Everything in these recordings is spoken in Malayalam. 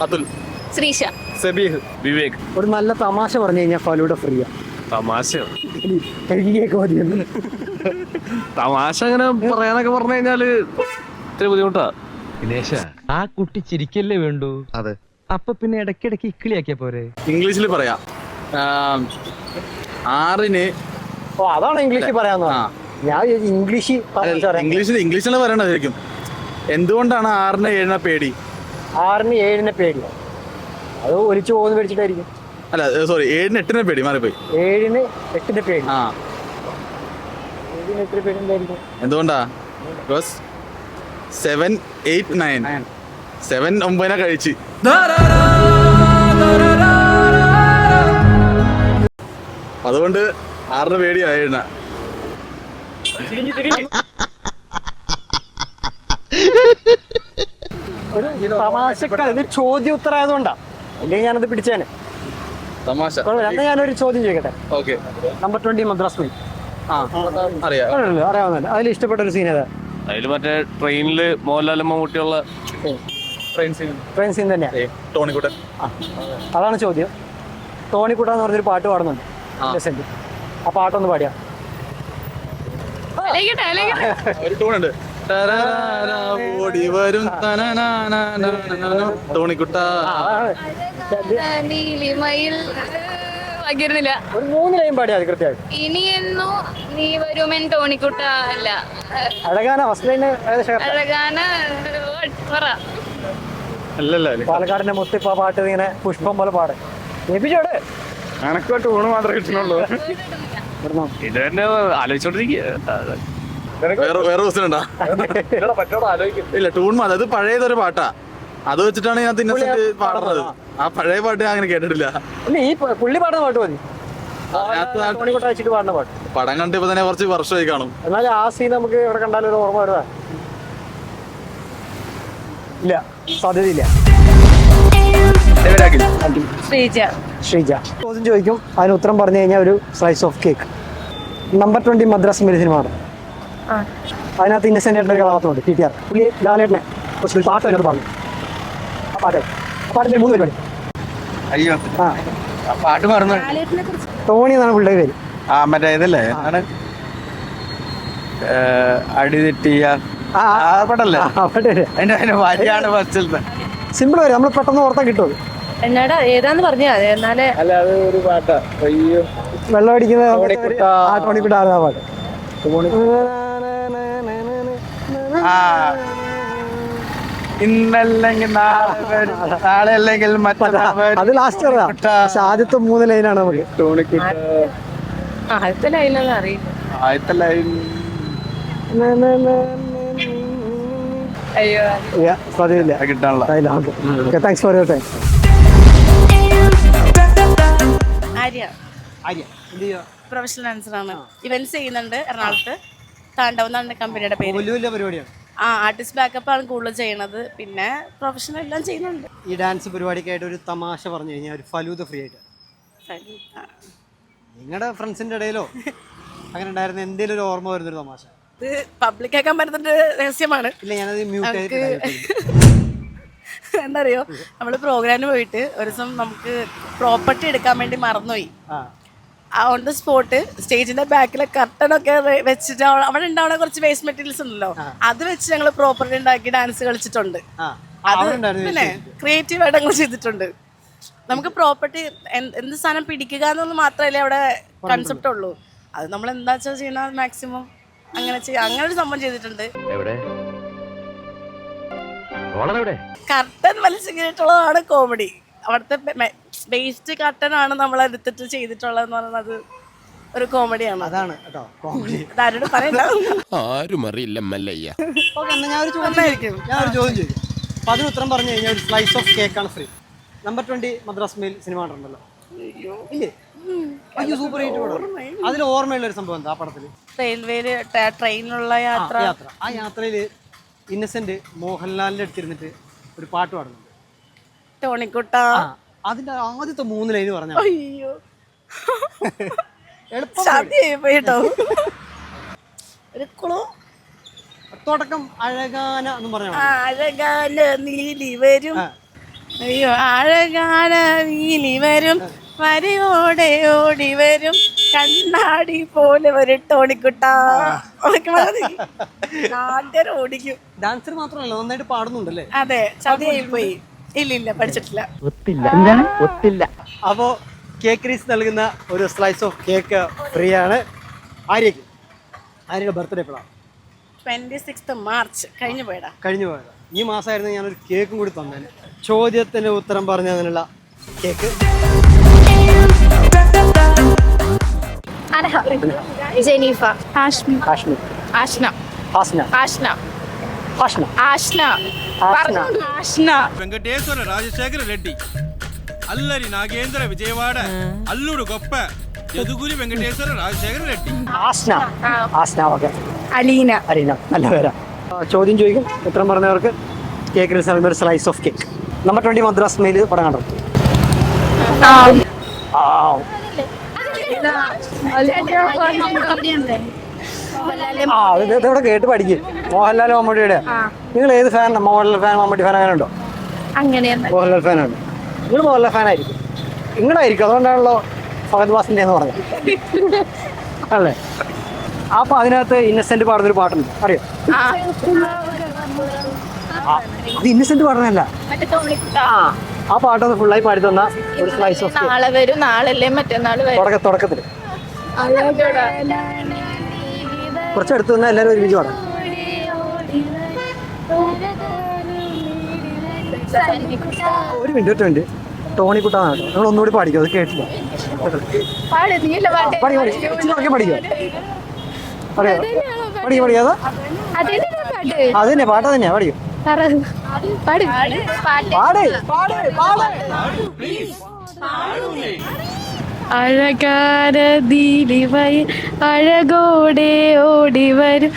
അതുൽ, ശ്രീഷ, സബീഹ്, വിവേക്. ഒരു നല്ല തമാശ പറഞ്ഞു കഴിഞ്ഞാൽ ഫലൂഡ ഫ്രീ. തമാശ എനിക്ക് കേൾക്കാൻ മതിയെന്ന്. തമാശ അങ്ങനെ പറയാനൊക്കെ പറഞ്ഞു കഴിഞ്ഞാല് ഇത്തിരി ബുദ്ധിമുട്ടാ. ദിനേശ, ആ കുട്ടി ചിരിക്കല്ലേ വേണ്ടു. അതെ, അപ്പൊ പിന്നെ ഇടയ്ക്കിടയ്ക്ക് ഇക്കിളിയാക്കിയ പോരെ. ഇംഗ്ലീഷിൽ പറയാം. 6-ന് ഓ അതാണ് ഇംഗ്ലീഷിൽ പറയാന്ന്. ഞാൻ ഇംഗ്ലീഷ് ഇംഗ്ലീഷിലാണ് പറയണത് ശരിക്കും. എന്തുകൊണ്ടാണ് 6-ന് 7-നെ പേടി? 6-ന് 7-നെ പേടി അത് ഒലിച്ചു പോകുന്ന പേടിച്ചിട്ടായിരിക്കും. അല്ല സോറി, 7-ന് 8-നെ പേടി, മാറിപ്പോയി. 7-ന് 8-ന്റെ പേടി. 7-ന് 8-ന്റെ പേടി എന്തായിരിക്കും? എന്തുകൊണ്ടാ? ബിക്കോസ് 7, 8, 9. 7 9-നെ കഴിച്ച്. അതുകൊണ്ട് 6-ന് പേടി 7-ന്. ഒരു തമാശക്കാരൻ, ഇത് ചോദ്യം ഉത്തരമായതുകൊണ്ടാ, അല്ലെങ്കിൽ ഞാനത് പിടിച്ചേനെ. തമാശ. ഞാനൊരു ചോദ്യം ചോദിക്കട്ടെ. ഓക്കെ. നമ്പർ 20 മദ്രാസ് മെയിൽ അറിയാം. അറിയാവുന്നല്ലേ? അതിൽ ഇഷ്ടപ്പെട്ട ഒരു സീൻ ഏതാ? അതില് മറ്റേ ട്രെയിനില് മോഹൻലാലും മമ്മൂട്ടിയുള്ള ട്രെയിൻ സീൻ തന്നെയാ. ടോണിക്കുട്ടൻ. അതാണ് ചോദ്യം. ടോണിക്കുട്ട എന്ന് പറഞ്ഞൊരു പാട്ട് പാടുന്നുണ്ട്. ആ പാട്ടൊന്ന് പാടിയാ. ഒരു ടൂണുണ്ട്. ഓടി വരും ടോണിക്കുട്ട. നീലിമയിൽ പകരുന്നില്ല. ഒരു 3 ലൈൻ പാടിയാ അത് കൃത്യമായിട്ട്. ഇനിയെന്നോ നീ വരുമെൻ ടോണിക്കുട്ട അല്ല അഴകാന ഫസ്റ്റ് ലൈന് അഴകാന പറ. പാലക്കാടിന്റെ മുത്തിപ്പ പാട്ട് ഇങ്ങനെ പുഷ്പം പോലെ പാട് ഏൽപ്പിച്ചോട്. എനക്ക് ടൂണ് മാത്രമേ കിട്ടുന്നുള്ളൂ. ഇത് തന്നെ ആലോചിച്ചോണ്ടിരിക്കുക. വേറെ ക്വസ്റ്റ്യൻ ഉണ്ടാ? ഇല്ല, ടൂൺ മാത്രം. അത് പഴയതൊരു പാട്ടാ, അത് വെച്ചിട്ടാണ് ഞാൻ ഇന്നസെന്റ് പാടുന്നത്. ആ പഴയ പാട്ട് ഞാൻ അങ്ങനെ കേട്ടിട്ടില്ല. ഈ പുള്ളി പാടുന്ന പാട്ട് മതി. ടോണിക്കുട്ട വെച്ചിട്ട് പാടുന്ന പാട്ട്. പടം കണ്ടിപ്പോ തന്നെ കുറച്ച് വർഷമായി കാണും. എന്നാലും ആ സീൻ നമുക്ക് എവിടെ കണ്ടാലും ഒരു ഓർമ്മ വരുവാ. ഇല്ല, സാധ്യതയില്ല. ശ്രീജ ചോദ്യം ചോദിക്കും, അതിന് ഉത്തരം പറഞ്ഞു കഴിഞ്ഞാൽ ഒരു slice of cake. Number 20 Madras mail cinema ആണ്. അതിനകത്ത് ഇന്നസെന്റ് ആയിട്ടുള്ള കഥാപാത്രമുണ്ട്, TTR. പുള്ളി ലാലേട്ടനെ കുറച്ച് പാട്ട് അതിനകത്ത് പറഞ്ഞു. ആ പാട്ടിന്റെ 3 പരിപാടി. അയ്യോ, പാട്ട് മറന്നു. ടോണി എന്നാണ് പുള്ളിയുടെ പേര്. മറ്റേ ഇതല്ലേ അടി തെറ്റിയ പാട്ടല്ലേ? സിമ്പിൾ വരും, നമ്മൾ പെട്ടെന്ന് ഓർത്താൻ കിട്ടും. എന്നോട് ഏതാന്ന് പറഞ്ഞാ എന്നാലേ. അല്ല, അത് ഒരു പാട്ടാ. അയ്യോ, വെള്ളം അടിക്കുന്ന ടോണിക്കുട്ട ആ പാട്ട്. ഇന്നല്ലെങ്കിൽ നാളെ അല്ലെങ്കിൽ അത് ലാസ്റ്റ് പറയാം. പക്ഷെ ആദ്യത്തെ 3 ലൈനാണ് നമുക്ക്. ടോണിക്കുട്ട ആദ്യത്തെ ലൈനൊന്നും അറിയില്ല. ആദ്യത്തെ ലൈൻ അയ്യോ സാധ്യതയില്ല കിട്ടാനുള്ള. Thanks for your time. Professional ഡാൻസറാണ്. ഇവന്റ്സ് ചെയ്യുന്നുണ്ട് എറണാകുളത്ത്. താണ്ഡവം എന്നാണ് കമ്പനിയുടെ പേര്. വലിയ പരിപാടിയാണ്. ആർട്ടിസ്റ്റ് ബാക്കപ്പ് ആണ് കൂടുതൽ ചെയ്യണത്. പിന്നെ പ്രൊഫഷണൽ എല്ലാം ചെയ്യുന്നുണ്ട്. ഈ ഡാൻസ് പരിപാടിക്കായിട്ട് ഒരു തമാശ പറഞ്ഞു കഴിഞ്ഞാൽ ഒരു ഫലൂദ ഫ്രീ ആയിട്ട് നിങ്ങളുടെ ഫ്രണ്ട്സിന്റെ ഇടയിലോ അങ്ങനെ ഉണ്ടായിരുന്ന എന്തെങ്കിലും ഒരു ഓർമ്മ വരുന്നൊരു തമാശ? ഇത് പബ്ലിക് ആക്കാൻ പറ്റുന്ന രഹസ്യമാണ്. ഇല്ല, ഞാനത് മ്യൂട്ട് എന്താ അറിയോ, നമ്മള് പ്രോഗ്രാമിന് പോയിട്ട് ഒരു ദിവസം നമുക്ക് പ്രോപ്പർട്ടി എടുക്കാൻ വേണ്ടി മറന്നുപോയി. ഓൺ ദ സ്പോട്ട് സ്റ്റേജിന്റെ ബാക്കിലെ കർട്ടനൊക്കെ വെച്ചിട്ട് അവിടെ ഉണ്ടാവുന്ന കുറച്ച് വേസ്റ്റ് മെറ്റീരിയൽസ് ഉണ്ടല്ലോ, അത് വെച്ച് ഞങ്ങൾ പ്രോപ്പർട്ടി ഉണ്ടാക്കി ഡാൻസ് കളിച്ചിട്ടുണ്ട്. അത് പിന്നെ ക്രിയേറ്റീവ് ആയിട്ട് ഞങ്ങൾ ചെയ്തിട്ടുണ്ട്. നമുക്ക് പ്രോപ്പർട്ടി എന്ത് സാധനം പിടിക്കുക എന്നൊന്നും മാത്രമല്ലേ അവിടെ കൺസെപ്റ്റ് ഉള്ളൂ. അത് നമ്മൾ എന്താ വെച്ചാൽ ചെയ്യണ മാക്സിമം അങ്ങനെ അങ്ങനെ ഒരു സംഭവം ചെയ്തിട്ടുണ്ട്. കർട്ടൻ വലിച്ചിട്ടുള്ളതാണ് കോമഡി. അവിടുത്തെ വേസ്റ്റ് കർട്ടനാണ് നമ്മൾ എടുത്തിട്ട് ചെയ്തിട്ടുള്ളതെന്ന് പറയുന്നത് ഒരു കോമഡിയാണ്. അതാണ് കേട്ടോ കോമഡി. ആരോട് പറയണ്ട, ആരും അറിയില്ല മല്ലയ്യ. ഞാനൊരു ചോദ്യം ചോദിക്കും. അപ്പൊ അതിന് ഉത്തരം പറഞ്ഞു കഴിഞ്ഞാൽ ഒരു സ്ലൈസ് ഓഫ് കേക്ക് ആണ് free. Number 20 Madras mail cinema ഉണ്ടല്ലോ, ഇല്ലേ? സൂപ്പർ ഹിറ്റ് പടം. അതിൽ ഓർമ്മയുള്ള ഒരു സംഭവം എന്താ? ആ പടത്തില് റെയിൽവേയില് ട്രെയിനിലുള്ള യാത്ര. ആ യാത്രയില് ഇന്നസെന്റ് മോഹൻലാലിന്റെ അടുത്തിരുന്നിട്ട് ഒരു പാട്ട് പാടുന്നുണ്ട്, ടോണിക്കുട്ട. അതിന്റെ ആദ്യത്തെ 3 ലൈന് പറഞ്ഞ അയ്യോ കേട്ടോ. ഒരു കുളു തുടക്കം അഴകാന എന്നും പറഞ്ഞു. അഴകാന നീലി വരും അയ്യോ അഴകാന വീലി വരും വരയോടെ ഓടി വരും കണ്ണാടി പോലെ ഒരു ടോണിക്കുട്ട നാട്ടുകാർ ഓടിക്കും. ഡാൻസർ മാത്രമല്ല, നന്നായിട്ട് പാടുന്നുണ്ടല്ലേ? അതെ, ചതിയായി പോയി. ഇല്ല പഠിച്ചിട്ടില്ല. ഒത്തില്ല. അപ്പോ കേക്ക് റീസ് നൽകുന്ന ഒരു സ്ലൈസ് ഓഫ് കേക്ക് ഫ്രീ ആണ്. ആര്യയുടെ ബർത്ത്ഡേ എപ്പോഴാണ്? 26 മാർച്ച് കഴിഞ്ഞു പോയതാ. ഈ മാസമായിരുന്നു ഞാനൊരു കേക്കും കൂടി തന്നേനെ. ചോദ്യത്തിന് ഉത്തരം പറഞ്ഞതിനുള്ള കേക്ക്. ജെനീഫ, കാശ്മീർ, ആഷ്ന, ഹാസ്ന, ആഷ്ന, ഹാഷ്ന, ആഷ്ന, ആഷ്ന. ആഷ്ന, వెంకటేశ్వర రాజశేఖర రెడ్డి అల్లరి నాగేంద్ర విజయవాడ అల్లుడు గొప్ప యదుగురి వెంకటేశ్వర రాజశేఖర రెడ్డి ആസ്ന. ഓക്കെ. അലീന, നല്ല പേരാ. ചോദ്യം ചോദിക്കും, ഉത്തരം പറഞ്ഞവർക്ക് കേക്ക് റീസ് നൽകുന്ന ഒരു slice of cake. Number 20 Madras mail പടം കണ്ടോ? ഇതവിടെ കേട്ട് പഠിക്കും. മോഹൻലാൽ മമ്മൂട്ടിയുടെ. നിങ്ങൾ ഏത് fan? Mohanlal fan, Mammootty fan അങ്ങനെ ഉണ്ടോ? മോഹൻലാൽ ഫാനാണ്. നിങ്ങൾ മോഹൻലാൽ ഫാനായിരിക്കും. നിങ്ങളായിരിക്കും, അതുകൊണ്ടാണല്ലോ ഫഹദ് വാസിന്റെ എന്ന് പറഞ്ഞത് അല്ലേ? അപ്പൊ അതിനകത്ത് ഇന്നസെന്റ് പാടുന്നൊരു പാട്ടുണ്ട്, അറിയോ? അത് ഇന്നസെന്റ് പാടുന്നതല്ല. ആ പാട്ടൊന്ന് ഫുള്ളായി പാടി തന്ന ഒരു സ്ലൈസ് ഓഫ് നാളെ വരും, നാളല്ലേ മറ്റന്നാൾ വരും. തുടക്കത്തിൽ കുറച്ചടുത്ത് നിന്ന് എല്ലാവരും ഒരുമിച്ച് പാടാം. ഒരു മിനിറ്റ് ടോണിക്കുട്ടാണ് കേട്ടോ. നിങ്ങൾ ഒന്നുകൂടി പാടിക്കോ, അത് കേട്ടില്ല. പഠിക്കോ അത് തന്നെ പാട്ട് തന്നെയാ. പഠിക്കോ അഴകാരതിലിവൈ അഴകോടെ ഓടി വരും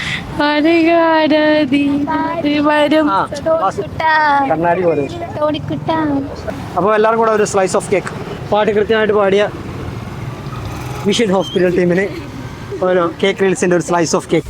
അഴകാരതിലി വരും കണ്ണാടി പോലെ. അപ്പോൾ എല്ലാവരും കൂടെ ഒരു സ്ലൈസ് ഓഫ് കേക്ക്. പാട്ട് കൃത്യമായിട്ട് പാടിയ മിഷൻ ഹോസ്പിറ്റൽ ടീമിന് ഒരു കേക്ക് റീൽസിന്റെ ഒരു സ്ലൈസ് ഓഫ് കേക്ക്.